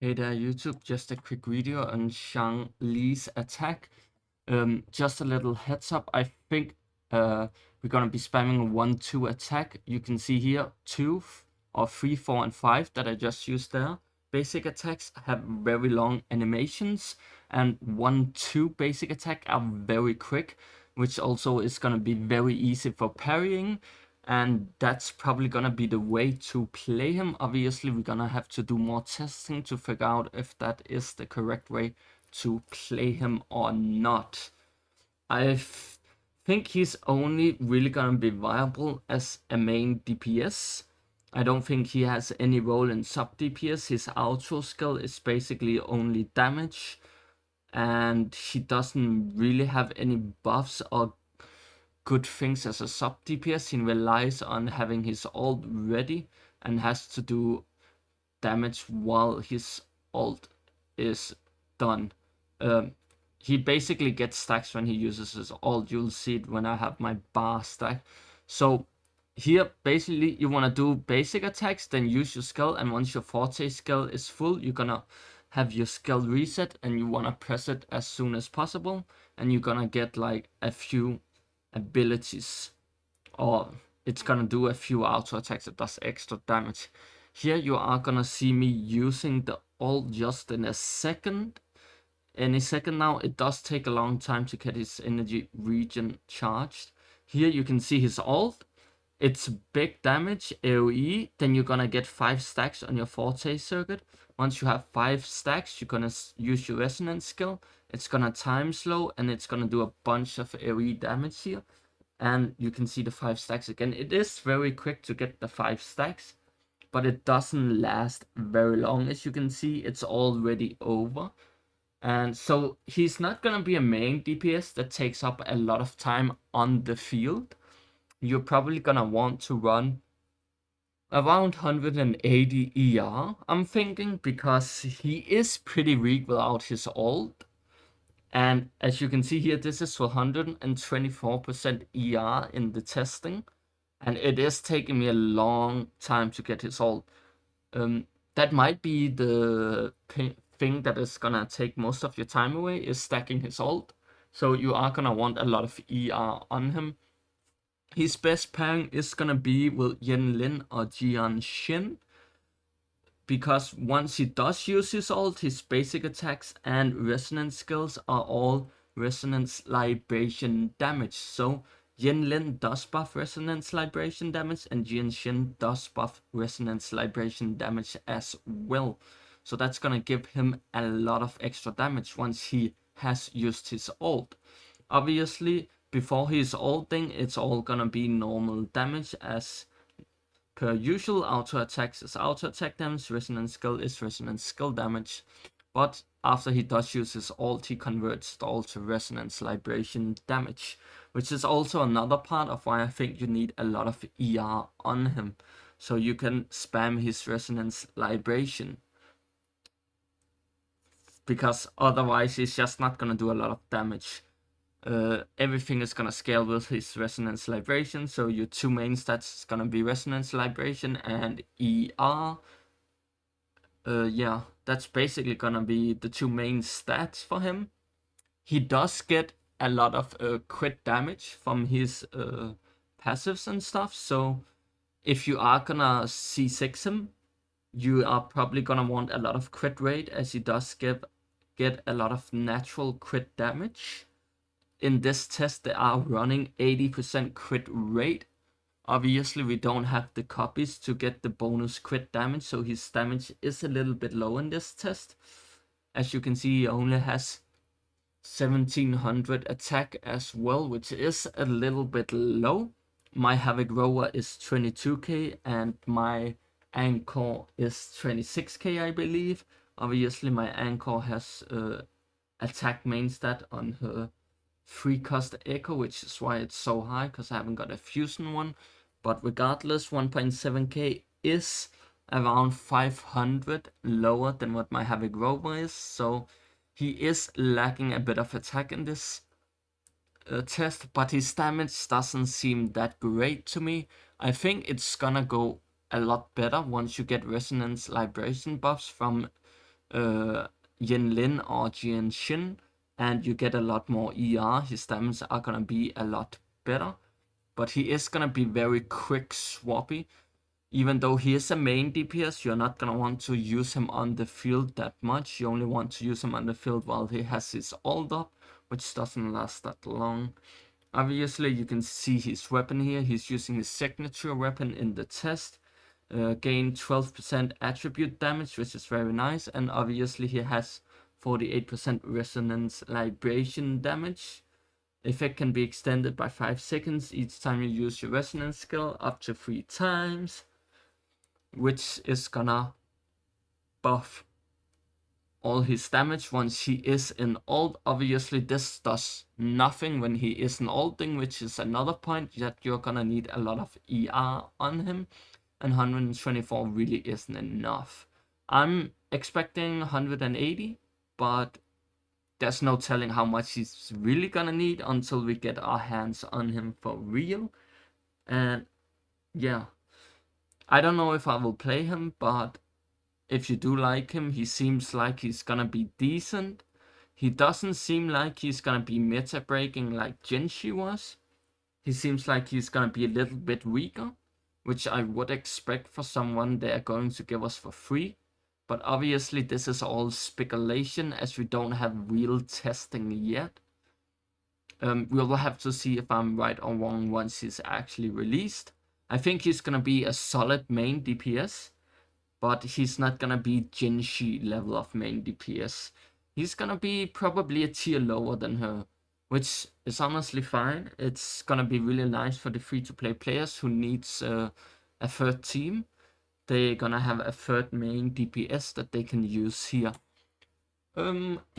Hey there, YouTube. Just a quick video on Xiangli's attack. Just a little heads up. I think we're gonna be spamming a 1-2 attack. You can see here 2 or 3, 4, and 5 that I just used there. Basic attacks have very long animations, and 1-2 basic attack are very quick, which also is gonna be very easy for parrying. And that's probably gonna be the way to play him. Obviously, we're gonna have to do more testing to figure out if that is the correct way to play him or not. I think he's only really gonna be viable as a main DPS. I don't think he has any role in sub DPS. His auto skill is basically only damage, and he doesn't really have any buffs or good things as a sub DPS. He relies on having his ult ready and has to do damage while his ult is done. He basically gets stacks when he uses his ult. You'll see it when I have my bar stack. So here, basically, you want to do basic attacks, then use your skill, and once your forte skill is full, you're gonna have your skill reset, and you want to press it as soon as possible, and you're gonna get like a few abilities, or it's gonna do a few auto attacks that does extra damage. Here you are gonna see me using the ult just in a second. Any second now. It does take a long time to get his energy regen charged. Here you can see his ult. It's big damage, AoE, then you're gonna get 5 stacks on your forte circuit. Once you have 5 stacks, you're gonna use your resonance skill. It's gonna time slow, and it's gonna do a bunch of AoE damage here. And you can see the 5 stacks again. It is very quick to get the 5 stacks, but it doesn't last very long. As you can see, it's already over. And so he's not gonna be a main DPS that takes up a lot of time on the field. You're probably gonna want to run around 180 ER, I'm thinking, because he is pretty weak without his ult. And as you can see here, this is 124% ER in the testing, and it is taking me a long time to get his ult. That might be the thing that is gonna take most of your time away, is stacking his ult. So you are gonna want a lot of ER on him. His best pairing is gonna be with Xiangli or Jianshin, because once he does use his ult, his basic attacks and resonance skills are all resonance libation damage. So Xiangli does buff resonance libation damage, and Jianshin does buff resonance libation damage as well. So that's gonna give him a lot of extra damage once he has used his ult. Obviously, before his ulting, it's all gonna be normal damage as per usual. Auto attacks is auto attack damage, resonance skill is resonance skill damage. But after he does use his ult, he converts it all to resonance libation damage, which is also another part of why I think you need a lot of ER on him, so you can spam his resonance libation, because otherwise he's just not gonna do a lot of damage. Everything is gonna scale with his resonance libration, so your 2 main stats is gonna be resonance libration and ER. Yeah, that's basically gonna be the 2 main stats for him. He does get a lot of crit damage from his passives and stuff, so if you are gonna C6 him, you are probably gonna want a lot of crit rate, as he does get a lot of natural crit damage. In this test, they are running 80% crit rate. Obviously, we don't have the copies to get the bonus crit damage, so his damage is a little bit low in this test. As you can see, he only has 1700 attack as well, which is a little bit low. My Havoc Rover is 22k, and my Anchor is 26k, I believe. Obviously, my Anchor has attack main stat on her 3 cost echo, which is why it's so high, because I haven't got a fusion one. But regardless, 1.7k is around 500 lower than what my Havoc Rover is, so he is lacking a bit of attack in this test, but his damage doesn't seem that great to me. I think it's gonna go a lot better once you get resonance libration buffs from Yin Lin or Jian Xin, and you get a lot more ER. His damage are gonna be a lot better, but he is gonna be very quick swappy. Even though he is a main DPS, you're not gonna want to use him on the field that much. You only want to use him on the field while he has his ult up, which doesn't last that long. Obviously, you can see his weapon here. He's using his signature weapon in the test. Gain 12% attribute damage, which is very nice. And obviously, he has 48% resonance libration damage. Effect can be extended by 5 seconds each time you use your resonance skill, up to 3 times, which is gonna buff all his damage once he is in ult. Obviously, this does nothing when he is in ulting, which is another point that you're gonna need a lot of ER on him, and 124 really isn't enough. I'm expecting 180, but there's no telling how much he's really gonna need until we get our hands on him for real. And yeah, I don't know if I will play him, but if you do like him, he seems like he's gonna be decent. He doesn't seem like he's gonna be meta breaking like Genshi was. He seems like he's gonna be a little bit weaker, which I would expect for someone they're going to give us for free. But obviously this is all speculation as we don't have real testing yet. We will have to see if I'm right or wrong once he's actually released. I think he's gonna be a solid main DPS, but he's not gonna be Jinshi level of main DPS. He's gonna be probably a tier lower than her, which is honestly fine. It's gonna be really nice for the free-to-play players who needs a third team. They're gonna have a third main DPS that they can use here.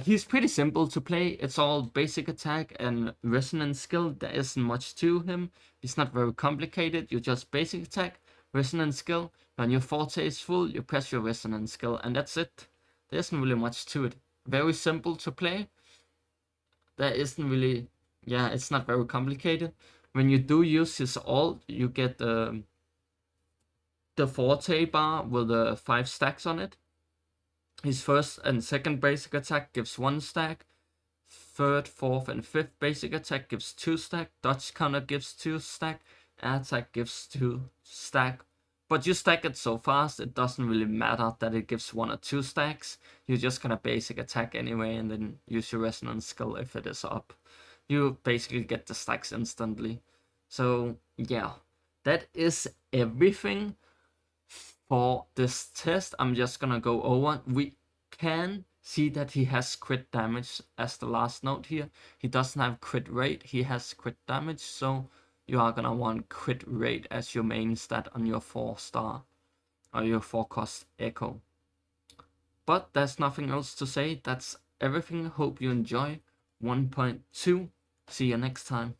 He's pretty simple to play. It's all basic attack and resonance skill. There isn't much to him. He's not very complicated. You just basic attack, resonance skill. When your forte is full, you press your resonance skill, and that's it. There isn't really much to it. Very simple to play. There isn't really, yeah, it's not very complicated. When you do use his ult, you get the forte bar with the 5 stacks on it. His first and second basic attack gives 1 stack. Third, fourth, and fifth basic attack gives 2 stack. Dodge counter gives 2 stack. Air attack gives 2 stack. But you stack it so fast, it doesn't really matter that it gives 1 or 2 stacks. You're just gonna basic attack anyway and then use your resonance skill if it is up. You basically get the stacks instantly. So yeah, that is everything for this test. I'm just gonna go over. We can see that he has crit damage as the last note here. He doesn't have crit rate, he has crit damage, so you are gonna want crit rate as your main stat on your 4-star or your 4-cost echo. But there's nothing else to say. That's everything. Hope you enjoy 1.2. See you next time.